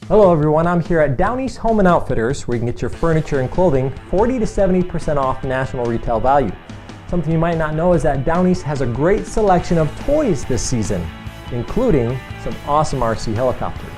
Hello everyone, I'm here at DownEast Home and Outfitters where you can get your furniture and clothing 40 to 70% off national retail value. Something you might not know is that DownEast has a great selection of toys this season, including some awesome RC helicopters.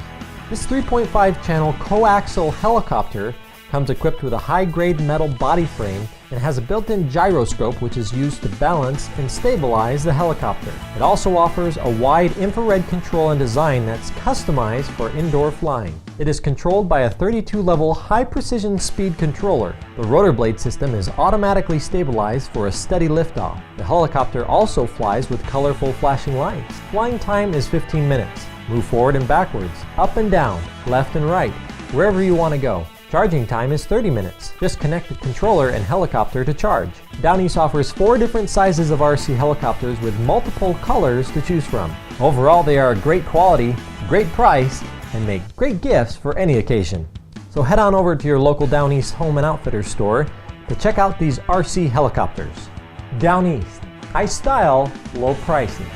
This 3.5 channel co-axial helicopter comes equipped with a high-grade metal body frame and has a built-in gyroscope which is used to balance and stabilize the helicopter. It also offers a wide infrared control and design that's customized for indoor flying. It is controlled by a 32-level high-precision speed controller. The rotor blade system is automatically stabilized for a steady liftoff. The helicopter also flies with colorful flashing lights. Flying time is 15 minutes. Move forward and backwards, up and down, left and right, wherever you want to go. Charging time is 30 minutes. Just connect the controller and helicopter to charge. DownEast offers 4 different sizes of RC helicopters with multiple colors to choose from. Overall, they are a great quality, great price, and make great gifts for any occasion. So head on over to your local DownEast Home and Outfitters store to check out these RC helicopters. DownEast, high style, low prices.